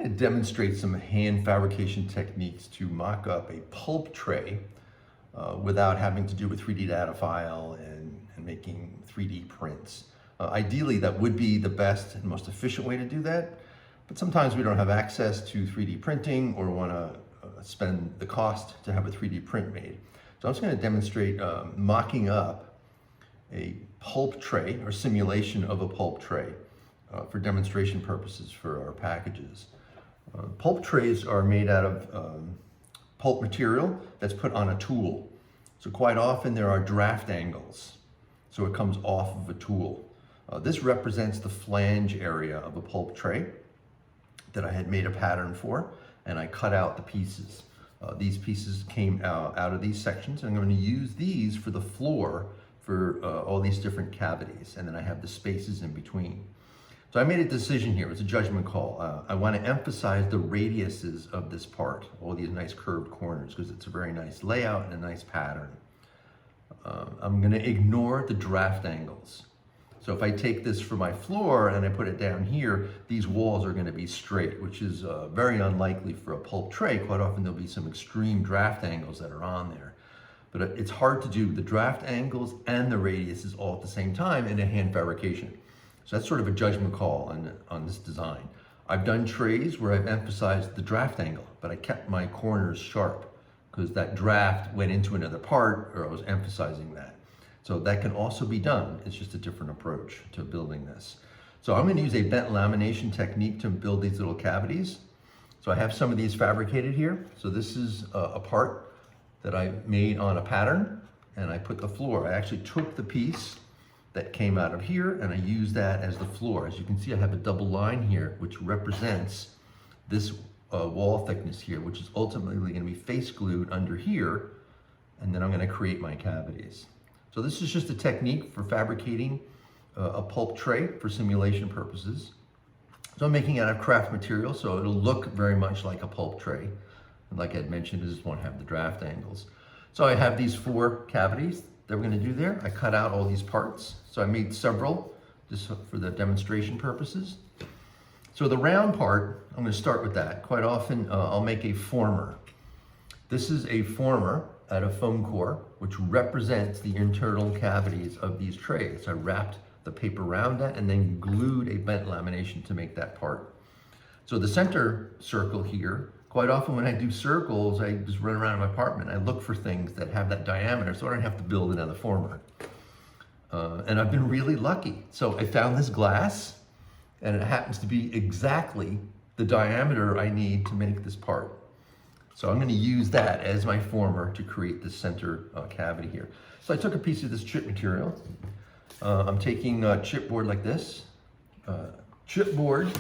going to demonstrate some hand fabrication techniques to mock up a pulp tray without having to do a 3D data file and making 3D prints. Ideally, that would be the best and most efficient way to do that, but sometimes we don't have access to 3D printing or want to spend the cost to have a 3D print made. So I'm just going to demonstrate mocking up a pulp tray or simulation of a pulp tray for demonstration purposes for our packages. Pulp trays are made out of pulp material that's put on a tool. So quite often there are draft angles, so it comes off of a tool. This represents the flange area of a pulp tray that I had made a pattern for, and I cut out the pieces. These pieces came out of these sections, and I'm going to use these for the floor for all these different cavities, and then I have the spaces in between. So I made a decision here. It was a judgment call. I want to emphasize the radiuses of this part, all these nice curved corners, because it's a very nice layout and a nice pattern. I'm going to ignore the draft angles. So if I take this for my floor and I put it down here, these walls are going to be straight, which is very unlikely for a pulp tray. Quite often there'll be some extreme draft angles that are on there. But it's hard to do the draft angles and the radiuses all at the same time in a hand fabrication. So that's sort of a judgment call on this design. I've done trays where I've emphasized the draft angle, but I kept my corners sharp because that draft went into another part, or I was emphasizing that. So that can also be done. It's just a different approach to building this. So I'm going to use a bent lamination technique to build these little cavities. So I have some of these fabricated here. So this is a part that I made on a pattern, and I put the floor. I actually took the piece that came out of here and I used that as the floor. As you can see, I have a double line here which represents this wall thickness here, which is ultimately going to be face glued under here, and then I'm going to create my cavities. So this is just a technique for fabricating a pulp tray for simulation purposes. So I'm making it out of craft material, so it'll look very much like a pulp tray. And like I had mentioned, it just won't have the draft angles. So I have these 4 cavities that we're going to do there. I cut out all these parts. So I made several just for the demonstration purposes. So the round part, I'm going to start with that. Quite often I'll make a former. This is a former out of foam core, which represents the internal cavities of these trays. I wrapped the paper around that and then glued a bent lamination to make that part. So the center circle here, quite often when I do circles, I just run around my apartment. I look for things that have that diameter so I don't have to build another former. And I've been really lucky. So I found this glass, and it happens to be exactly the diameter I need to make this part. So I'm going to use that as my former to create the center cavity here. So I took a piece of this chip material. I'm taking chipboard like this. Chipboard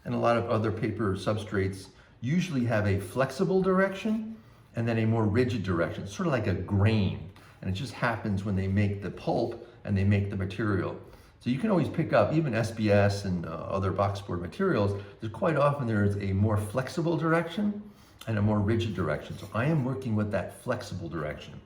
and a lot of other paper substrates usually have a flexible direction and then a more rigid direction, sort of like a grain. And it just happens when they make the pulp and they make the material. So you can always pick up, even SBS and other boxboard materials, quite often there's a more flexible direction and a more rigid direction. So I am working with that flexible direction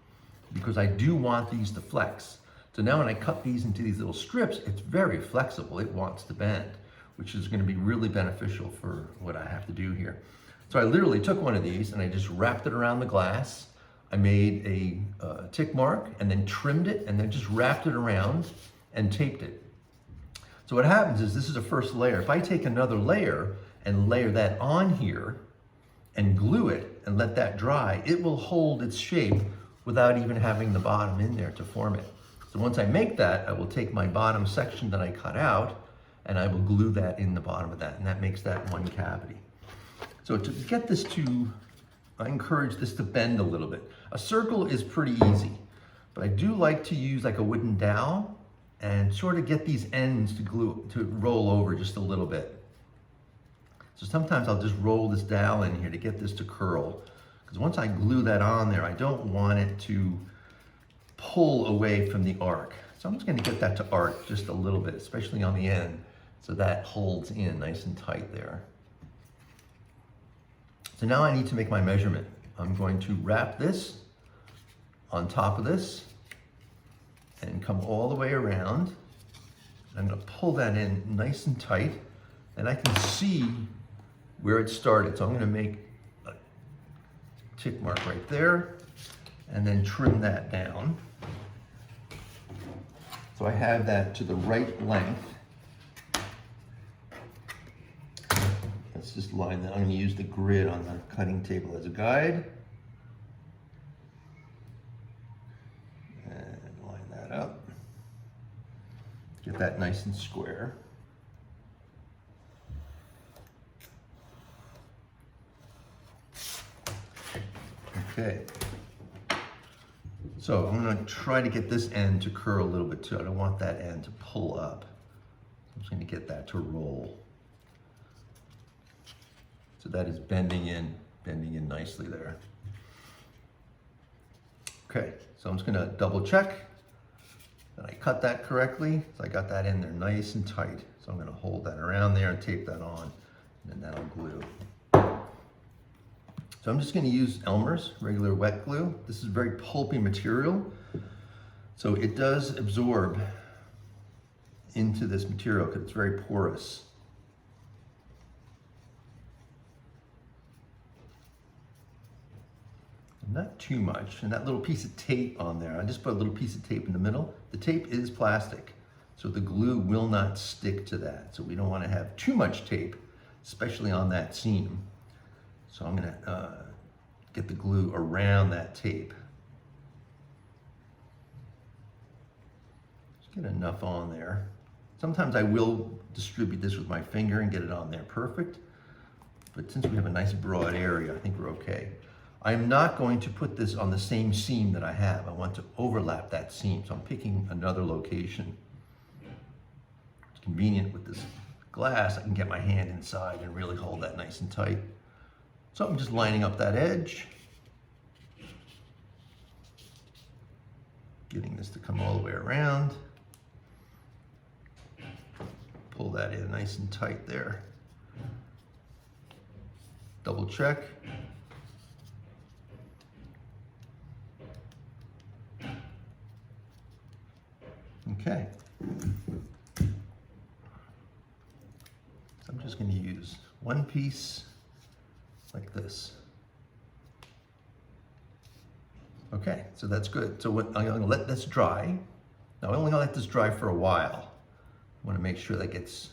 because I do want these to flex. So now when I cut these into these little strips, it's very flexible. It wants to bend, which is going to be really beneficial for what I have to do here. So I literally took one of these and I just wrapped it around the glass. I made a tick mark and then trimmed it and then just wrapped it around and taped it. So what happens is this is the first layer. If I take another layer and layer that on here and glue it and let that dry, it will hold its shape without even having the bottom in there to form it. So once I make that, I will take my bottom section that I cut out and I will glue that in the bottom of that, and that makes that one cavity. So to get this to, I encourage this to bend a little bit. A circle is pretty easy, but I do like to use like a wooden dowel and sort of get these ends to roll over just a little bit. So sometimes I'll just roll this dowel in here to get this to curl, because once I glue that on there, I don't want it to pull away from the arc. So I'm just going to get that to arc just a little bit, especially on the end, so that holds in nice and tight there. So now I need to make my measurement. I'm going to wrap this on top of this and come all the way around. I'm going to pull that in nice and tight, and I can see where it started. So I'm going to make a tick mark right there and then trim that down. So I have that to the right length. Let's just line that. I'm going to use the grid on the cutting table as a guide. And line that up. Get that nice and square. Okay. So I'm going to try to get this end to curl a little bit too. I don't want that end to pull up. I'm just going to get that to roll. So that is bending in nicely there. Okay, so I'm just going to double check that I cut that correctly. So I got that in there nice and tight. So I'm going to hold that around there and tape that on, and then that'll glue. So I'm just going to use Elmer's regular wet glue. This is very pulpy material, so it does absorb into this material because it's very porous. Not too much, and that little piece of tape on there, I just put a little piece of tape in the middle. The tape is plastic, so the glue will not stick to that. So we don't want to have too much tape, especially on that seam. So I'm going to get the glue around that tape. Just get enough on there. Sometimes I will distribute this with my finger and get it on there perfect, but since we have a nice broad area, I think we're okay. I'm not going to put this on the same seam that I have. I want to overlap that seam, so I'm picking another location. It's convenient with this glass. I can get my hand inside and really hold that nice and tight. So I'm just lining up that edge, getting this to come all the way around. Pull that in nice and tight there. Double check. Okay. So I'm just going to use one piece like this. Okay, so that's good. So I'm going to let this dry. Now I'm only going to let this dry for a while. I want to make sure that gets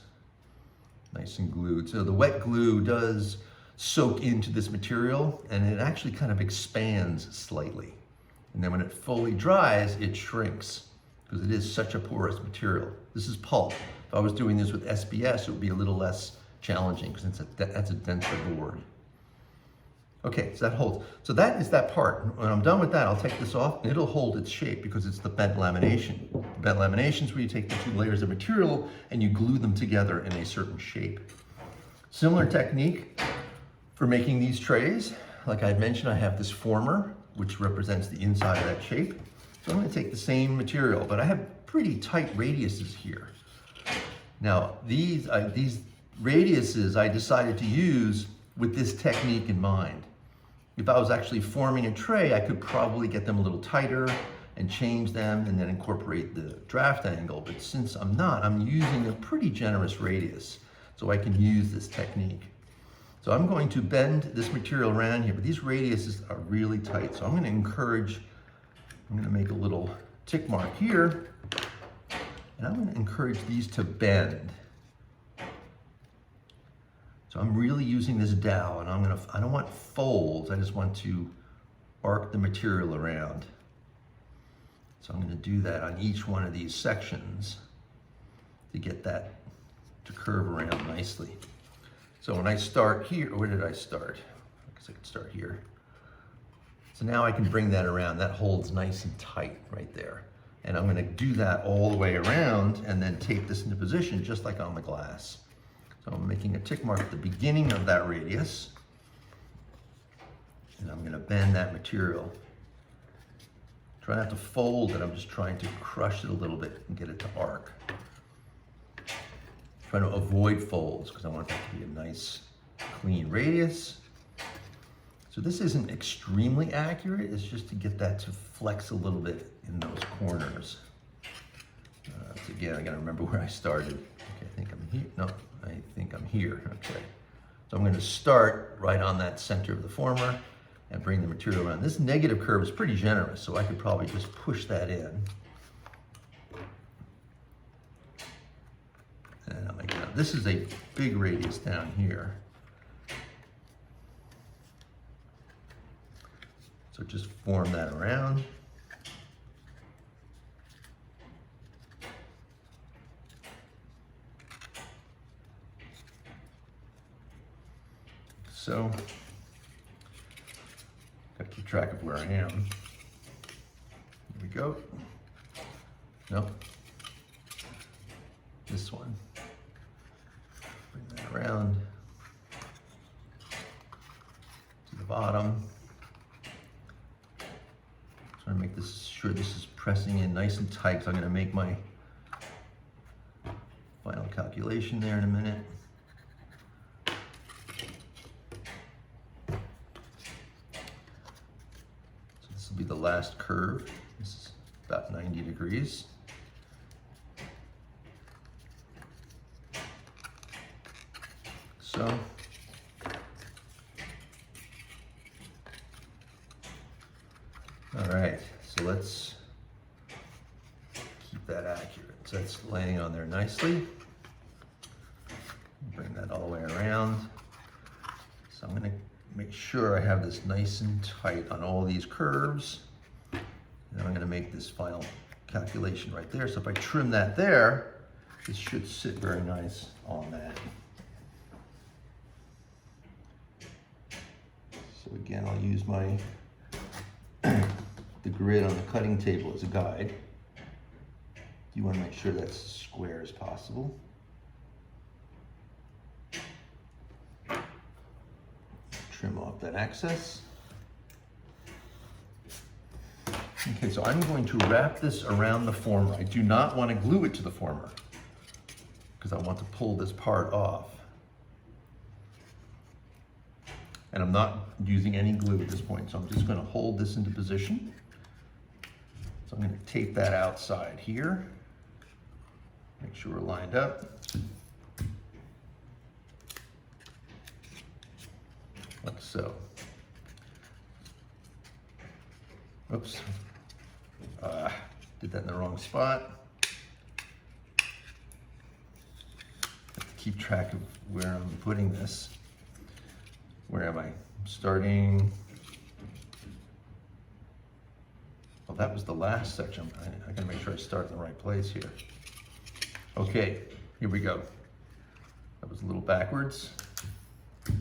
nice and glued. So the wet glue does soak into this material and it actually kind of expands slightly. And then when it fully dries, it shrinks because it is such a porous material. This is pulp. If I was doing this with SBS, it would be a little less challenging because that's a denser board. Okay, so that holds. So that is that part. When I'm done with that, I'll take this off and it'll hold its shape because it's the bent lamination. The bent lamination is where you take the two layers of material and you glue them together in a certain shape. Similar technique for making these trays. Like I had mentioned, I have this former, which represents the inside of that shape. So I'm going to take the same material, but I have pretty tight radiuses here. Now, these radiuses I decided to use with this technique in mind. If I was actually forming a tray, I could probably get them a little tighter and change them and then incorporate the draft angle. But since I'm not, I'm using a pretty generous radius, so I can use this technique. So I'm going to bend this material around here, but these radiuses are really tight. So I'm going to make a little tick mark here, and I'm going to encourage these to bend. So I'm really using this dowel, and I don't want folds, I just want to arc the material around. So I'm going to do that on each one of these sections to get that to curve around nicely. So when I start here, where did I start? I guess I could start here. So now I can bring that around. That holds nice and tight right there. And I'm going to do that all the way around and then tape this into position just like on the glass. So I'm making a tick mark at the beginning of that radius. And I'm going to bend that material. Try not to fold it, I'm just trying to crush it a little bit and get it to arc. Trying to avoid folds because I want that to be a nice, clean radius. So this isn't extremely accurate, it's just to get that to flex a little bit in those corners. So again, I gotta remember where I started. Okay, I think I'm here. No, I think I'm here, okay. So I'm going to start right on that center of the former and bring the material around. This negative curve is pretty generous, so I could probably just push that in. And I'll make it out. This is a big radius down here. So just form that around. So, gotta keep track of where I am. Here we go. Nope. This one. Bring that around to the bottom. Trying to make this sure this is pressing in nice and tight. So I'm going to make my final calculation there in a minute. So this will be the last curve. This is about 90 degrees. So all right, so let's keep that accurate. So that's laying on there nicely. Bring that all the way around. So I'm gonna make sure I have this nice and tight on all these curves. And I'm gonna make this final calculation right there. So if I trim that there, this should sit very nice on that. So again, I'll use my the grid on the cutting table as a guide. You want to make sure that's as square as possible. Trim off that excess. Okay, so I'm going to wrap this around the former. I do not want to glue it to the former because I want to pull this part off. And I'm not using any glue at this point, so I'm just going to hold this into position. So I'm going to tape that outside here. Make sure we're lined up. Like so. Oops. Did that in the wrong spot. Have to keep track of where I'm putting this. Where am I? Starting. Well, that was the last section. I gotta make sure I start in the right place here. Okay, here we go. That was a little backwards. Okay,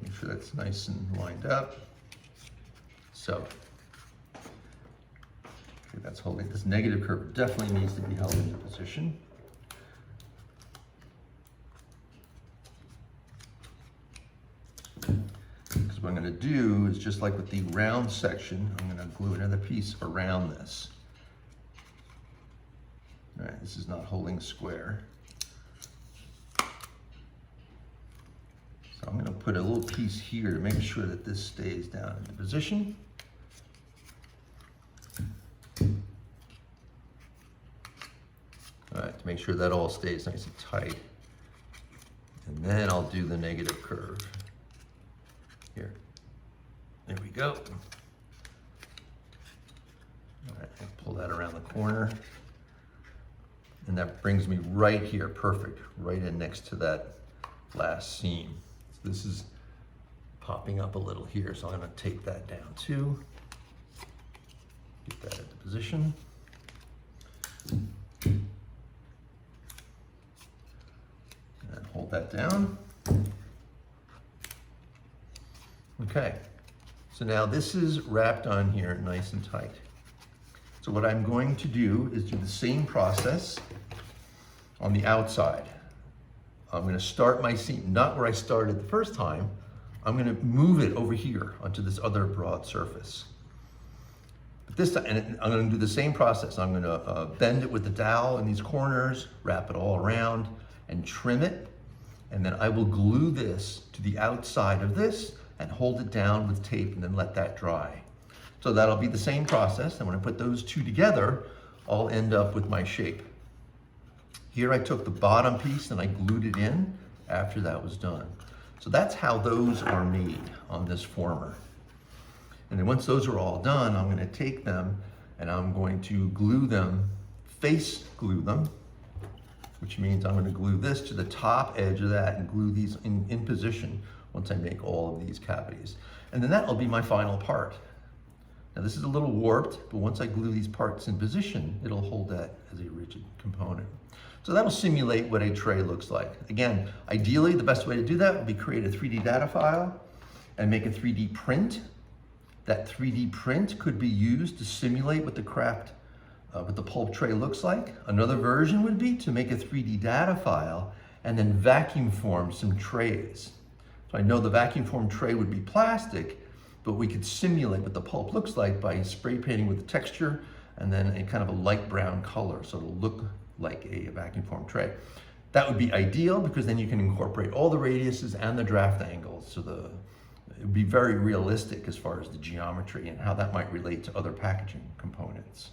make sure that's nice and lined up. So. That's holding. This negative curve definitely needs to be held into position. Because what I'm going to do is just like with the round section, I'm going to glue another piece around this. All right, this is not holding square. So I'm going to put a little piece here to make sure that this stays down into position. All right, to make sure that all stays nice and tight. And then I'll do the negative curve. Here. There we go. All right, I'll pull that around the corner. And that brings me right here, perfect, right in next to that last seam. So this is popping up a little here, so I'm gonna take that down too. Get that into position. And hold that down. Okay, so now this is wrapped on here nice and tight. So what I'm going to do is do the same process on the outside. I'm going to start my seam, not where I started the first time. I'm going to move it over here onto this other broad surface. But this time, and I'm going to do the same process. I'm going to bend it with the dowel in these corners, wrap it all around, and trim it. And then I will glue this to the outside of this and hold it down with tape and then let that dry. So that'll be the same process. And when I put those two together, I'll end up with my shape. Here I took the bottom piece and I glued it in after that was done. So that's how those are made on this former. And then once those are all done, I'm going to take them and I'm going to glue them, face glue them, which means I'm going to glue this to the top edge of that and glue these in position once I make all of these cavities. And then that will be my final part. Now this is a little warped, but once I glue these parts in position, it'll hold that as a rigid component. So that'll simulate what a tray looks like. Again, ideally the best way to do that would be create a 3D data file and make a 3D print. That 3D print could be used to simulate what the what the pulp tray looks like. Another version would be to make a 3D data file and then vacuum form some trays. So I know the vacuum form tray would be plastic, but we could simulate what the pulp looks like by spray painting with the texture and then a kind of a light brown color, so it'll look like a vacuum form tray. That would be ideal because then you can incorporate all the radiuses and the draft angles, so it would be very realistic as far as the geometry and how that might relate to other packaging components.